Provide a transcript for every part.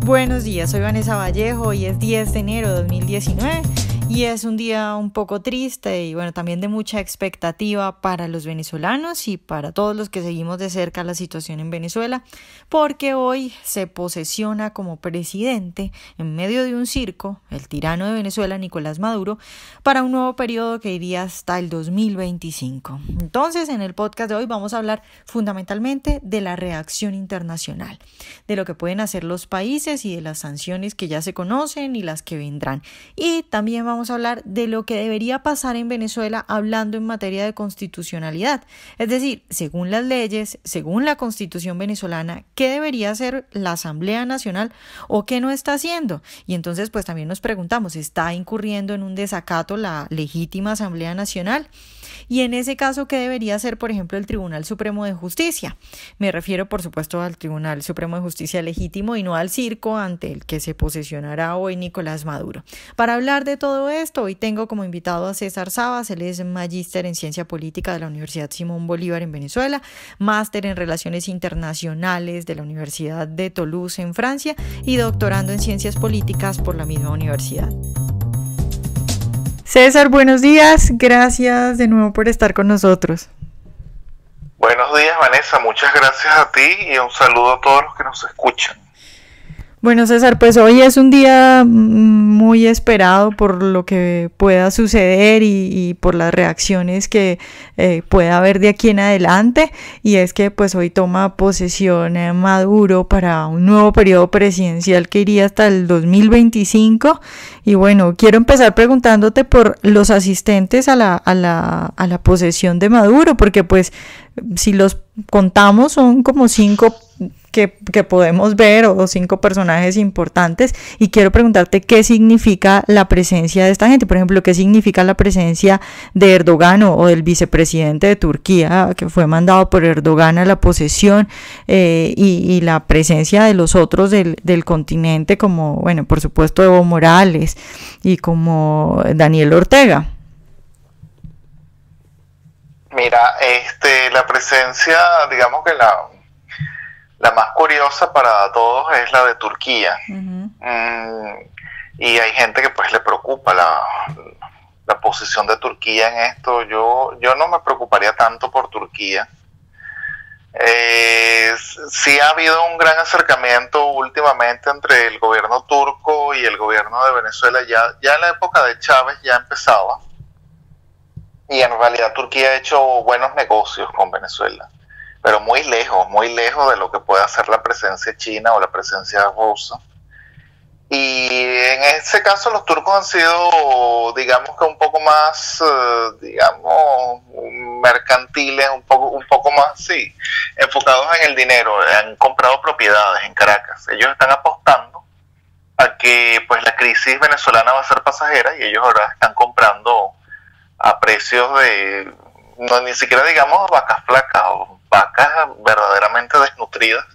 Buenos días, soy Vanessa Vallejo y es 10 de enero de 2019 y es un día un poco triste y también de mucha expectativa para los venezolanos y para todos los que seguimos de cerca la situación en Venezuela, porque hoy se posesiona como presidente en medio de un circo el tirano de Venezuela, Nicolás Maduro, para un nuevo periodo que iría hasta el 2025. Entonces, en el podcast de hoy vamos a hablar fundamentalmente de la reacción internacional, de lo que pueden hacer los países y de las sanciones que ya se conocen y las que vendrán. Y también vamos a hablar de lo que debería pasar en Venezuela hablando en materia de constitucionalidad. Es decir, según las leyes, según la Constitución venezolana, ¿qué debería hacer la Asamblea Nacional o qué no está haciendo? Y entonces pues también nos preguntamos, ¿está incurriendo en un desacato la legítima Asamblea Nacional? Y en ese caso, ¿qué debería hacer, por ejemplo, el Tribunal Supremo de Justicia? Me refiero, por supuesto, al Tribunal Supremo de Justicia legítimo y no al circo ante el que se posesionará hoy Nicolás Maduro. Para hablar de todo esto, hoy tengo como invitado a César Sabas. Él es magíster en Ciencia Política de la Universidad Simón Bolívar en Venezuela, máster en Relaciones Internacionales de la Universidad de Toulouse en Francia y doctorando en Ciencias Políticas por la misma universidad. César, buenos días. Gracias de nuevo por estar con nosotros. Buenos días, Vanessa. Muchas gracias a ti y un saludo a todos los que nos escuchan. Bueno, César, pues hoy es un día muy esperado por lo que pueda suceder y por las reacciones que pueda haber de aquí en adelante, y es que pues hoy toma posesión Maduro para un nuevo periodo presidencial que iría hasta el 2025. Y bueno, quiero empezar preguntándote por los asistentes a la posesión de Maduro, porque pues si los contamos son como 5 que podemos ver, o 5 personajes importantes, y quiero preguntarte qué significa la presencia de esta gente. Por ejemplo, qué significa la presencia de Erdogan o del vicepresidente de Turquía, que fue mandado por Erdogan a la posesión, y la presencia de los otros del continente, como, bueno, por supuesto Evo Morales y como Daniel Ortega. Mira, la presencia, digamos que la más curiosa para todos es la de Turquía. Uh-huh. Y hay gente que pues le preocupa la posición de Turquía en esto. Yo no me preocuparía tanto por Turquía. Sí ha habido un gran acercamiento últimamente entre el gobierno turco y el gobierno de Venezuela. Ya en la época de Chávez ya empezaba. Y en realidad Turquía ha hecho buenos negocios con Venezuela, pero muy lejos de lo que puede hacer la presencia china o la presencia rusa. Y en ese caso los turcos han sido, digamos que un poco más, mercantiles, un poco más, sí, enfocados en el dinero. Han comprado propiedades en Caracas. Ellos están apostando a que pues la crisis venezolana va a ser pasajera, y ellos ahora están comprando a precios de, no, ni siquiera digamos vacas flacas, o vacas verdaderamente desnutridas.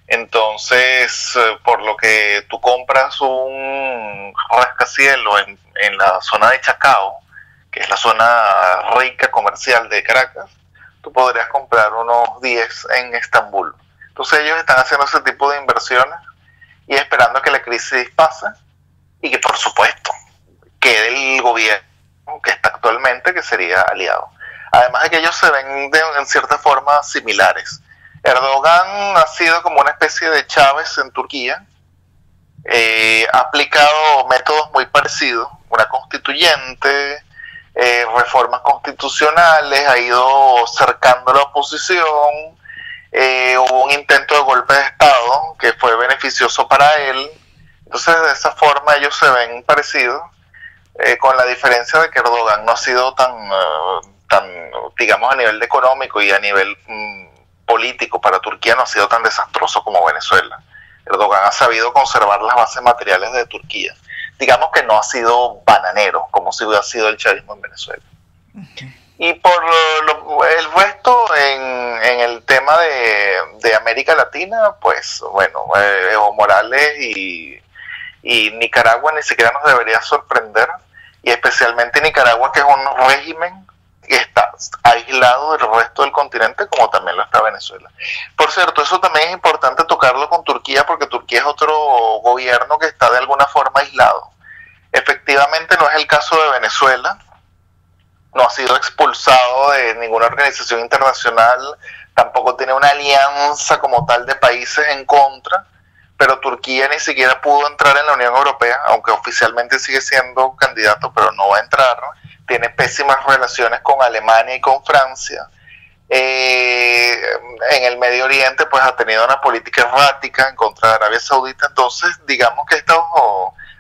Entonces, por lo que tú compras un rascacielos en la zona de Chacao, que es la zona rica comercial de Caracas, tú podrías comprar unos 10 en Estambul. Entonces ellos están haciendo ese tipo de inversiones y esperando que la crisis pase y que por supuesto quede el gobierno que está actualmente, que sería aliado. Además de que ellos se ven en cierta forma similares. Erdogan ha sido como una especie de Chávez en Turquía. Ha aplicado métodos muy parecidos, una constituyente, reformas constitucionales, ha ido cercando la oposición. Hubo un intento de golpe de Estado que fue beneficioso para él. Entonces, de esa forma ellos se ven parecidos. Con la diferencia de que Erdogan no ha sido tan, digamos, a nivel económico y a nivel político para Turquía, no ha sido tan desastroso como Venezuela. Erdogan ha sabido conservar las bases materiales de Turquía. Digamos que no ha sido bananero, como si hubiera sido el chavismo en Venezuela. Okay. Y por el resto, en el tema de América Latina, pues, bueno, Evo Morales y Nicaragua ni siquiera nos debería sorprender, y especialmente Nicaragua, que es un régimen que está aislado del resto del continente, como también lo está Venezuela. Por cierto, eso también es importante tocarlo con Turquía, porque Turquía es otro gobierno que está de alguna forma aislado. Efectivamente no es el caso de Venezuela, no ha sido expulsado de ninguna organización internacional, tampoco tiene una alianza como tal de países en contra, pero Turquía ni siquiera pudo entrar en la Unión Europea, aunque oficialmente sigue siendo candidato, pero no va a entrar. Tiene pésimas relaciones con Alemania y con Francia. En el Medio Oriente pues ha tenido una política errática en contra de Arabia Saudita. Entonces digamos que estos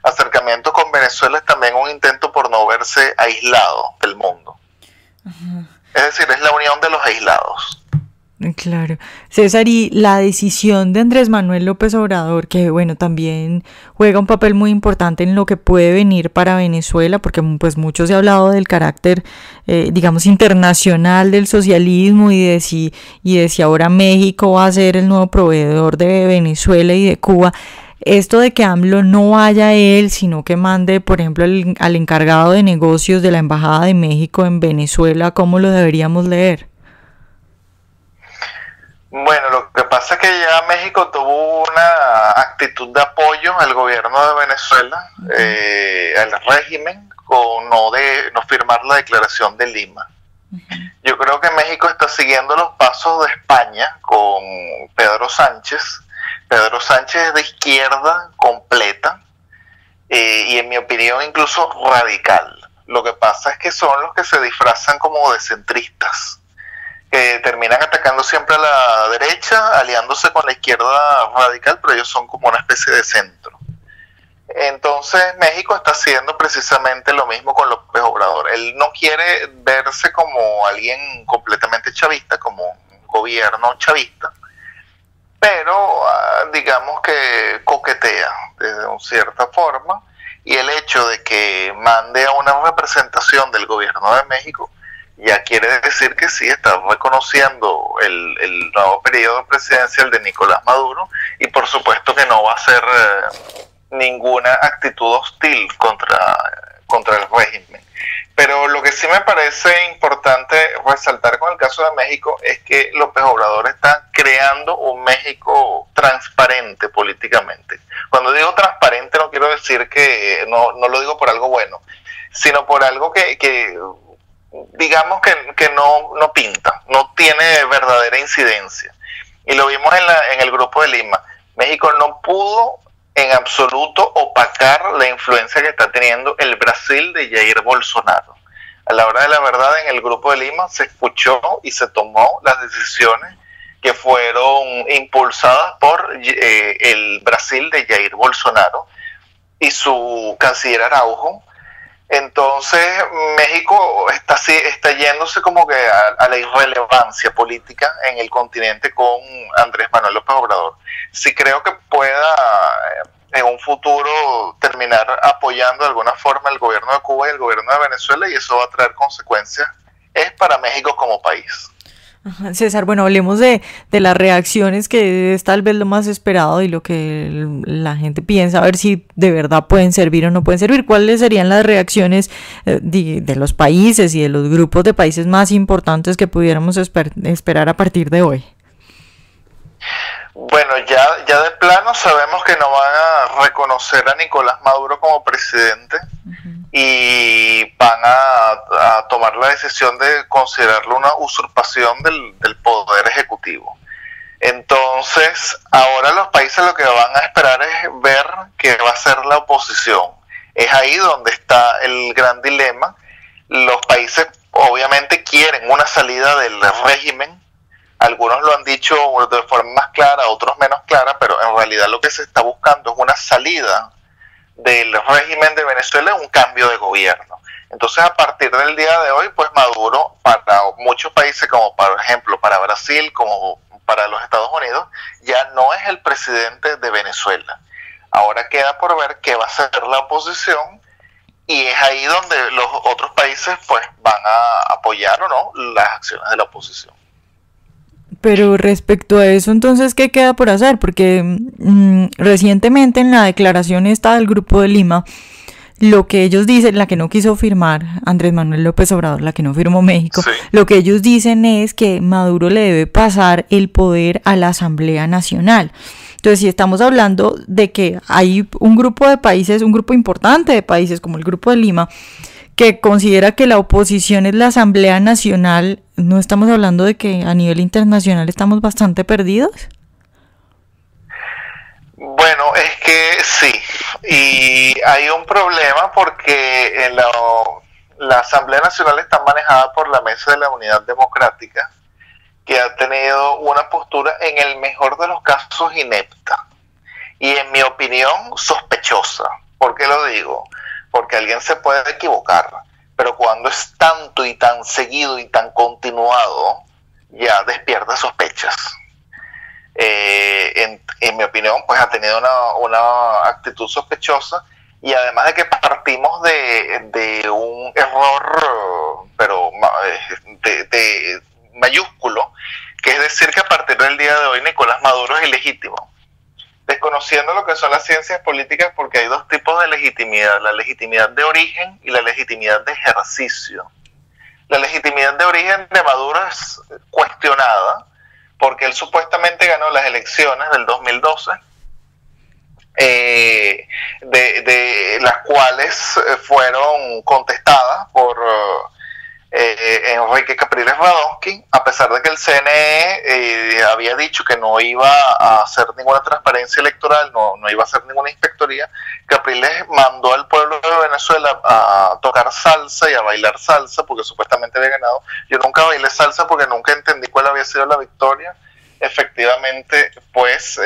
acercamientos con Venezuela es también un intento por no verse aislado del mundo. Es decir, es la unión de los aislados. Claro. César, y la decisión de Andrés Manuel López Obrador, que bueno, también juega un papel muy importante en lo que puede venir para Venezuela, porque pues mucho se ha hablado del carácter, digamos, internacional del socialismo y de si ahora México va a ser el nuevo proveedor de Venezuela y de Cuba. Esto de que AMLO no vaya él, sino que mande, por ejemplo, al encargado de negocios de la Embajada de México en Venezuela, ¿cómo lo deberíamos leer? Bueno, lo que pasa es que ya México tuvo una actitud de apoyo al gobierno de Venezuela, al régimen, con no firmar la declaración de Lima. Yo creo que México está siguiendo los pasos de España con Pedro Sánchez. Pedro Sánchez es de izquierda completa y en mi opinión incluso radical. Lo que pasa es que son los que se disfrazan como de centristas, que terminan atacando siempre a la derecha, aliándose con la izquierda radical, pero ellos son como una especie de centro. Entonces México está haciendo precisamente lo mismo con López Obrador. Él no quiere verse como alguien completamente chavista, como un gobierno chavista, pero digamos que coquetea de cierta forma, y el hecho de que mande a una representación del gobierno de México ya quiere decir que sí está reconociendo el nuevo periodo presidencial de Nicolás Maduro, y por supuesto que no va a ser ninguna actitud hostil contra el régimen. Pero lo que sí me parece importante resaltar con el caso de México es que López Obrador está creando un México transparente políticamente. Cuando digo transparente no quiero decir que no lo digo por algo bueno, sino por algo que digamos que no pinta, no tiene verdadera incidencia. Y lo vimos en el Grupo de Lima. México no pudo en absoluto opacar la influencia que está teniendo el Brasil de Jair Bolsonaro. A la hora de la verdad, en el Grupo de Lima se escuchó y se tomó las decisiones que fueron impulsadas por el Brasil de Jair Bolsonaro y su canciller Araujo. Entonces México está yéndose como que a la irrelevancia política en el continente con Andrés Manuel López Obrador. Sí creo que pueda en un futuro terminar apoyando de alguna forma el gobierno de Cuba y el gobierno de Venezuela, y eso va a traer consecuencias para México como país. César, bueno, hablemos de las reacciones, que es tal vez lo más esperado y lo que la gente piensa, a ver si de verdad pueden servir o no pueden servir. ¿Cuáles serían las reacciones de los países y de los grupos de países más importantes que pudiéramos esperar a partir de hoy? Bueno, ya de plano sabemos que no van a reconocer a Nicolás Maduro como presidente, y van a tomar la decisión de considerarlo una usurpación del poder ejecutivo. Entonces, ahora los países lo que van a esperar es ver qué va a hacer la oposición. Es ahí donde está el gran dilema. Los países obviamente quieren una salida del régimen. Algunos lo han dicho de forma más clara, otros menos clara, pero en realidad lo que se está buscando es una salida del régimen de Venezuela, un cambio de gobierno. Entonces, a partir del día de hoy, pues Maduro, para muchos países, como por ejemplo para Brasil, como para los Estados Unidos, ya no es el presidente de Venezuela. Ahora queda por ver qué va a hacer la oposición, y es ahí donde los otros países pues van a apoyar o no las acciones de la oposición. Pero respecto a eso, entonces, ¿qué queda por hacer? Porque recientemente en la declaración esta del Grupo de Lima lo que ellos dicen, la que no quiso firmar Andrés Manuel López Obrador, la que no firmó México, sí, lo que ellos dicen es que Maduro le debe pasar el poder a la Asamblea Nacional. Entonces, si estamos hablando de que hay un grupo de países, un grupo importante de países como el Grupo de Lima, que considera que la oposición es la Asamblea Nacional, ¿no estamos hablando de que a nivel internacional estamos bastante perdidos? bueno, es que sí, y hay un problema porque la Asamblea Nacional está manejada por la Mesa de la Unidad Democrática, que ha tenido una postura en el mejor de los casos inepta y en mi opinión sospechosa. ¿Por qué lo digo? Porque alguien se puede equivocar, pero cuando es tanto y tan seguido y tan continuado, ya despierta sospechas. En mi opinión, pues ha tenido una actitud sospechosa, y además de que partimos de un error, pero de mayúsculo, que es decir que a partir del día de hoy Nicolás Maduro es ilegítimo, desconociendo lo que son las ciencias políticas, porque hay dos tipos de legitimidad: la legitimidad de origen y la legitimidad de ejercicio. La legitimidad de origen de Maduro es cuestionada porque él supuestamente ganó las elecciones del 2012, de las cuales fueron contestadas por Enrique Capriles Radonsky, a pesar de que el CNE había dicho que no iba a hacer ninguna transparencia electoral, no iba a hacer ninguna inspectoría. Capriles mandó al pueblo de Venezuela a tocar salsa y a bailar salsa porque supuestamente había ganado. Yo nunca bailé salsa porque nunca entendí cuál había sido la victoria. Efectivamente, pues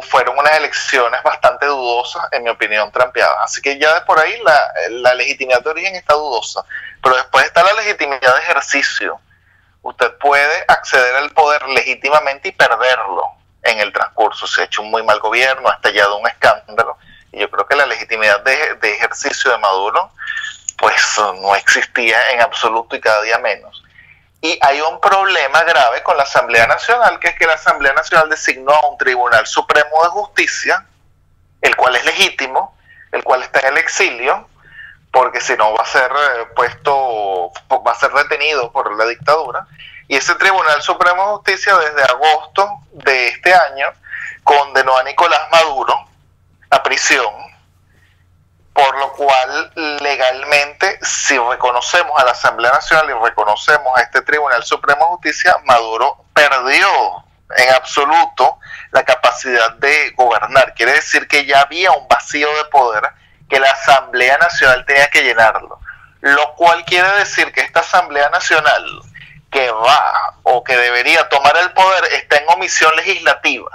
fueron unas elecciones bastante dudosas, en mi opinión, trampeadas. Así que ya de por ahí la legitimidad de origen está dudosa. Pero después está la legitimidad de ejercicio. Usted puede acceder al poder legítimamente y perderlo en el transcurso. Se ha hecho un muy mal gobierno, ha estallado un escándalo. Y yo creo que la legitimidad de ejercicio de Maduro pues no existía en absoluto, y cada día menos. Y hay un problema grave con la Asamblea Nacional, que es que la Asamblea Nacional designó a un Tribunal Supremo de Justicia, el cual es legítimo, el cual está en el exilio, porque si no va a ser va a ser detenido por la dictadura. Y ese Tribunal Supremo de Justicia desde agosto de este año condenó a Nicolás Maduro a prisión, por lo cual legalmente, si reconocemos a la Asamblea Nacional y reconocemos a este Tribunal Supremo de Justicia, Maduro perdió en absoluto la capacidad de gobernar. Quiere decir que ya había un vacío de poder que la Asamblea Nacional tenía que llenarlo, lo cual quiere decir que esta Asamblea Nacional que va o que debería tomar el poder está en omisión legislativa.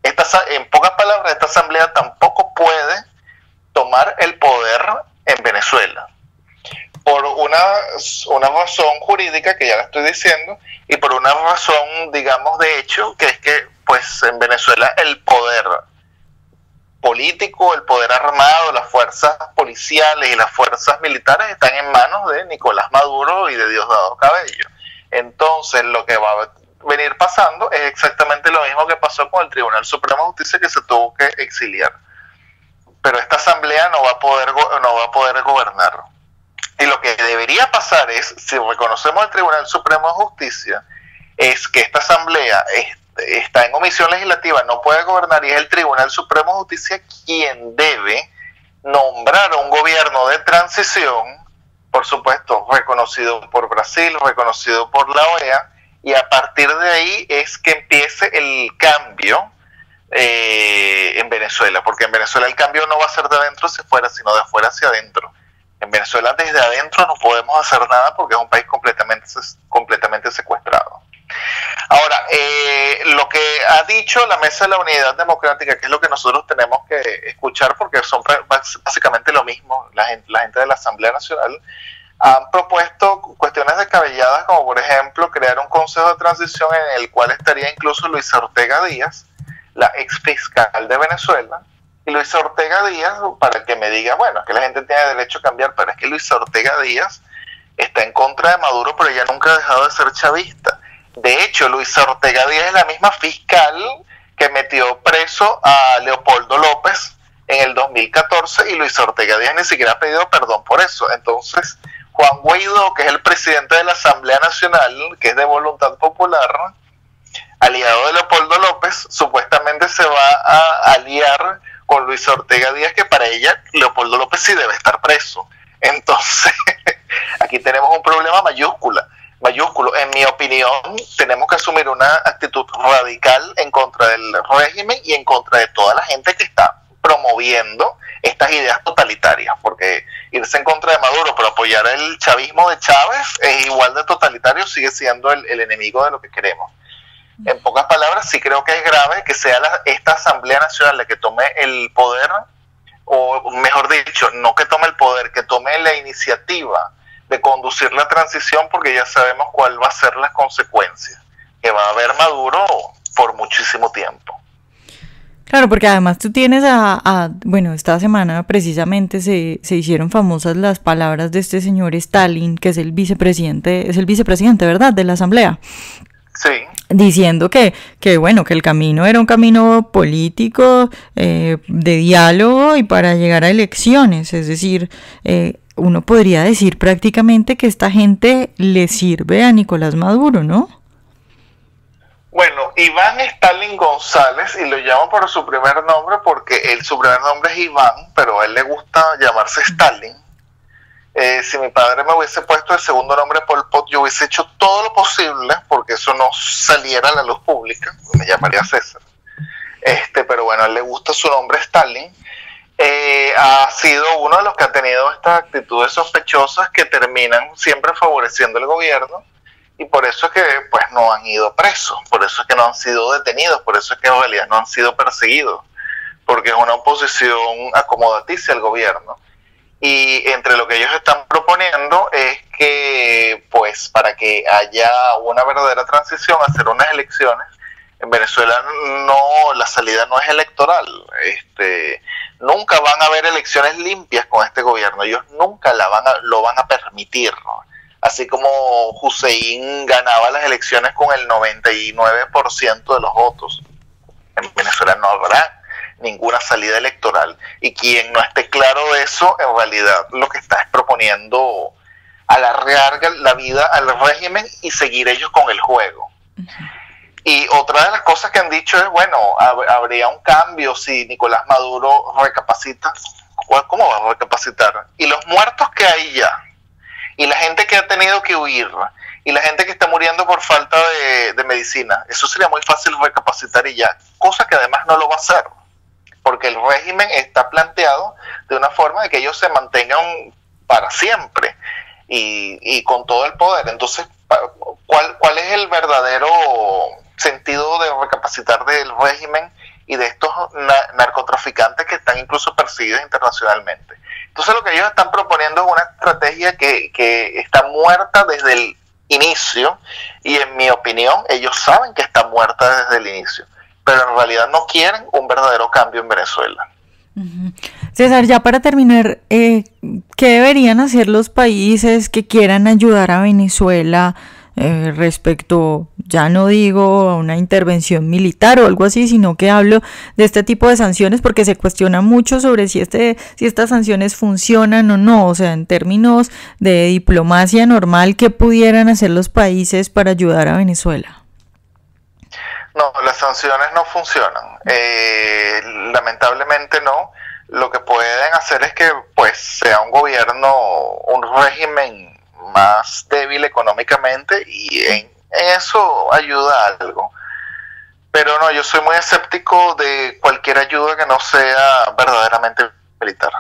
En pocas palabras, esta Asamblea tampoco puede tomar el poder en Venezuela, por una razón jurídica que ya la estoy diciendo, y por una razón, digamos, de hecho, que es que pues en Venezuela el poder político, el poder armado, las fuerzas policiales y las fuerzas militares están en manos de Nicolás Maduro y de Diosdado Cabello. Entonces lo que va a venir pasando es exactamente lo mismo que pasó con el Tribunal Supremo de Justicia, que se tuvo que exiliar. Pero esta asamblea no va a poder gobernar. Y lo que debería pasar es, si reconocemos el Tribunal Supremo de Justicia, es que esta asamblea está en omisión legislativa, no puede gobernar, y es el Tribunal Supremo de Justicia quien debe nombrar a un gobierno de transición, por supuesto, reconocido por Brasil, reconocido por la OEA, y a partir de ahí es que empiece el cambio en Venezuela, porque en Venezuela el cambio no va a ser de adentro hacia afuera, sino de afuera hacia adentro. En Venezuela desde adentro no podemos hacer nada porque es un país completamente secuestrado. Ahora, lo que ha dicho la Mesa de la Unidad Democrática, que es lo que nosotros tenemos que escuchar, porque son básicamente lo mismo, la gente de la Asamblea Nacional, han propuesto cuestiones descabelladas, como por ejemplo crear un consejo de transición en el cual estaría incluso Luisa Ortega Díaz, la ex fiscal de Venezuela. Y Luisa Ortega Díaz, para que me diga, bueno, es que la gente tiene derecho a cambiar, pero es que Luisa Ortega Díaz está en contra de Maduro, pero ella nunca ha dejado de ser chavista. De hecho, Luisa Ortega Díaz es la misma fiscal que metió preso a Leopoldo López en el 2014 y Luis Ortega Díaz ni siquiera ha pedido perdón por eso. Entonces, Juan Guaidó, que es el presidente de la Asamblea Nacional, que es de Voluntad Popular, aliado de Leopoldo López, supuestamente se va a aliar con Luis Ortega Díaz, que para ella Leopoldo López sí debe estar preso. Entonces, aquí tenemos un problema mayúsculo. En mi opinión, tenemos que asumir una actitud radical en contra del régimen y en contra de toda la gente que está promoviendo estas ideas totalitarias, porque irse en contra de Maduro pero apoyar el chavismo de Chávez es igual de totalitario, sigue siendo el enemigo de lo que queremos. En pocas palabras, sí creo que es grave que sea esta Asamblea Nacional la que tome el poder, o mejor dicho, no que tome el poder, que tome la iniciativa de conducir la transición, porque ya sabemos cuál va a ser las consecuencias, que va a haber Maduro por muchísimo tiempo. Claro, porque además tú tienes bueno, esta semana precisamente se hicieron famosas las palabras de este señor Stalin, que es el vicepresidente, ¿verdad?, de la Asamblea. Sí. Diciendo que bueno, que el camino era un camino político, de diálogo y para llegar a elecciones, es decir, uno podría decir prácticamente que esta gente le sirve a Nicolás Maduro, ¿no? Bueno, Iván Stalin González, y lo llamo por su primer nombre porque su primer nombre es Iván, pero a él le gusta llamarse Stalin. Si mi padre me hubiese puesto el segundo nombre Pol Pot, yo hubiese hecho todo lo posible porque eso no saliera a la luz pública, me llamaría César. Pero bueno, a él le gusta su nombre Stalin. Ha sido uno de los que ha tenido estas actitudes sospechosas que terminan siempre favoreciendo el gobierno, y por eso es que pues no han ido presos, por eso es que no han sido detenidos, por eso es que en realidad no han sido perseguidos, porque es una oposición acomodaticia al gobierno. Y entre lo que ellos están proponiendo es que, pues, para que haya una verdadera transición, hacer unas elecciones. En Venezuela la salida no es electoral. Nunca van a haber elecciones limpias con este gobierno. Ellos nunca lo van a permitir, ¿no? Así como Hussein ganaba las elecciones con el 99% de los votos. En Venezuela no habrá ninguna salida electoral, y quien no esté claro de eso, en realidad lo que está es proponiendo alargar la vida al régimen y seguir ellos con el juego. Y otra de las cosas que han dicho es, bueno, habría un cambio si Nicolás Maduro recapacita. ¿Cómo va a recapacitar? Y los muertos que hay ya, y la gente que ha tenido que huir, y la gente que está muriendo por falta de medicina, eso sería muy fácil recapacitar y ya, cosa que además no lo va a hacer, porque el régimen está planteado de una forma de que ellos se mantengan para siempre y con todo el poder. Entonces, ¿cuál es el verdadero sentido de recapacitar del régimen y de estos narcotraficantes que están incluso perseguidos internacionalmente? Entonces, lo que ellos están proponiendo es una estrategia que está muerta desde el inicio, y en mi opinión, ellos saben que está muerta desde el inicio, pero en realidad no quieren un verdadero cambio en Venezuela. César, ya para terminar, ¿qué deberían hacer los países que quieran ayudar a Venezuela respecto, ya no digo a una intervención militar o algo así, sino que hablo de este tipo de sanciones, porque se cuestiona mucho sobre si estas sanciones funcionan o no? O sea, en términos de diplomacia normal, ¿qué pudieran hacer los países para ayudar a Venezuela? No, las sanciones no funcionan. Lamentablemente no. Lo que pueden hacer es que pues sea un gobierno, un régimen más débil económicamente, y en eso ayuda algo. Pero no, yo soy muy escéptico de cualquier ayuda que no sea verdaderamente militar.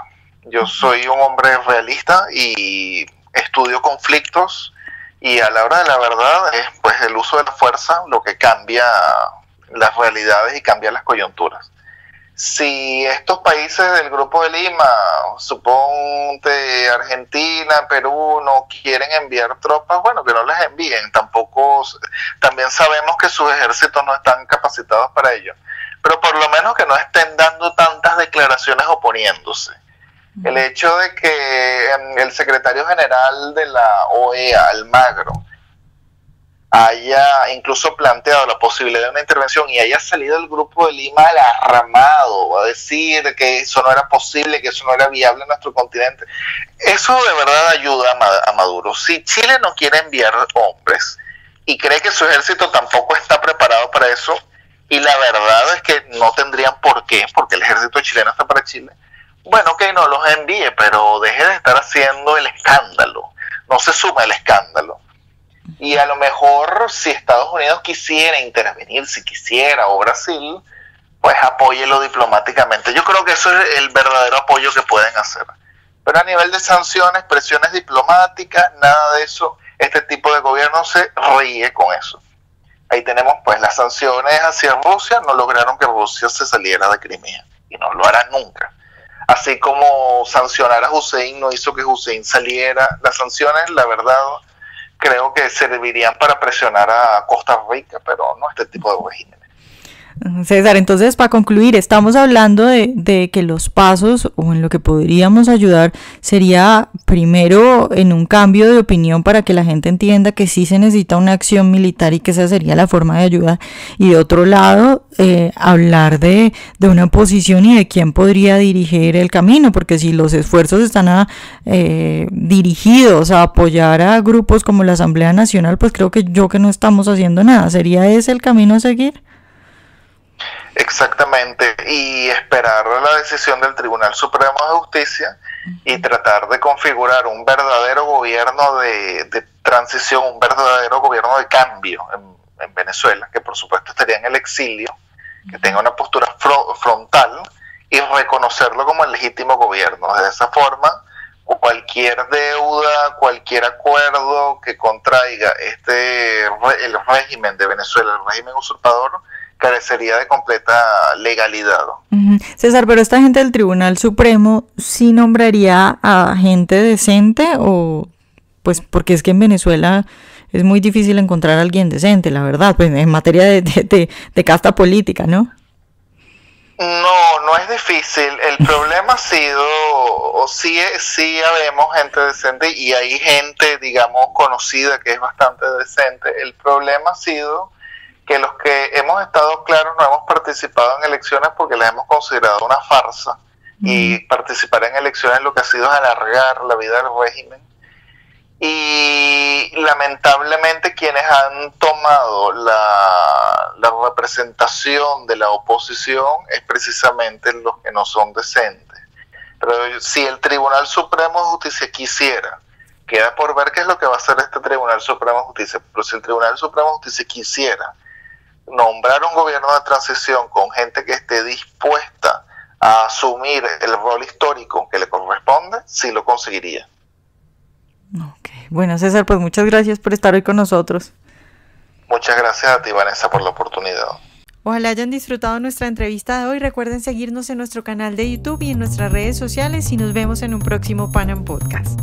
Yo soy un hombre realista y estudio conflictos, y a la hora de la verdad es pues el uso de la fuerza lo que cambia las realidades y cambia las coyunturas. Si estos países del Grupo de Lima, suponte Argentina, Perú, no quieren enviar tropas, bueno, que no las envíen. También sabemos que sus ejércitos no están capacitados para ello, pero por lo menos que no estén dando tantas declaraciones oponiéndose. El hecho de que el secretario general de la OEA, Almagro, haya incluso planteado la posibilidad de una intervención y haya salido el Grupo de Lima alarmado a decir que eso no era posible, que eso no era viable en nuestro continente, eso de verdad ayuda a Maduro. Si Chile no quiere enviar hombres y cree que su ejército tampoco está preparado para eso, y la verdad es que no tendrían por qué, porque el ejército chileno está para Chile, bueno, que no los envíe, pero deje de estar haciendo el escándalo, no se suma el escándalo. Y a lo mejor si Estados Unidos quisiera intervenir, si quisiera, o Brasil, pues apóyelo diplomáticamente. Yo creo que eso es el verdadero apoyo que pueden hacer. Pero a nivel de sanciones, presiones diplomáticas, nada de eso, este tipo de gobierno se ríe con eso. Ahí tenemos pues las sanciones hacia Rusia, no lograron que Rusia se saliera de Crimea, y no lo hará nunca. Así como sancionar a Hussein no hizo que Hussein saliera, las sanciones, la verdad, creo que servirían para presionar a Costa Rica, pero no este tipo de regímenes. César, entonces para concluir, estamos hablando de que los pasos o en lo que podríamos ayudar sería primero en un cambio de opinión para que la gente entienda que sí se necesita una acción militar y que esa sería la forma de ayuda, y de otro lado hablar de una posición y de quién podría dirigir el camino, porque si los esfuerzos están dirigidos a apoyar a grupos como la Asamblea Nacional, pues creo que no estamos haciendo nada. ¿Sería ese el camino a seguir? Exactamente, y esperar la decisión del Tribunal Supremo de Justicia y tratar de configurar un verdadero gobierno de transición, un verdadero gobierno de cambio en Venezuela, que por supuesto estaría en el exilio, que tenga una postura frontal y reconocerlo como el legítimo gobierno. De esa forma, cualquier deuda, cualquier acuerdo que contraiga el régimen de Venezuela, el régimen usurpador, carecería de completa legalidad. César, pero esta gente del Tribunal Supremo ¿sí nombraría a gente decente? O pues porque es que en Venezuela es muy difícil encontrar a alguien decente, la verdad, pues en materia de casta política, ¿no? No es difícil. El problema ha sido, sí habemos gente decente y hay gente, digamos, conocida que es bastante decente. El problema ha sido que los que hemos estado claros no hemos participado en elecciones porque las hemos considerado una farsa, y participar en elecciones lo que ha sido es alargar la vida del régimen, y lamentablemente quienes han tomado la representación de la oposición es precisamente los que no son decentes. Pero si el Tribunal Supremo de Justicia quisiera, queda por ver qué es lo que va a hacer este Tribunal Supremo de Justicia, pero si el Tribunal Supremo de Justicia quisiera nombrar un gobierno de transición con gente que esté dispuesta a asumir el rol histórico que le corresponde, sí lo conseguiría. Ok, bueno, César, pues muchas gracias por estar hoy con nosotros. Muchas gracias a ti, Vanessa, por la oportunidad. Ojalá hayan disfrutado nuestra entrevista de hoy. Recuerden seguirnos en nuestro canal de YouTube y en nuestras redes sociales, y nos vemos en un próximo Panam Podcast.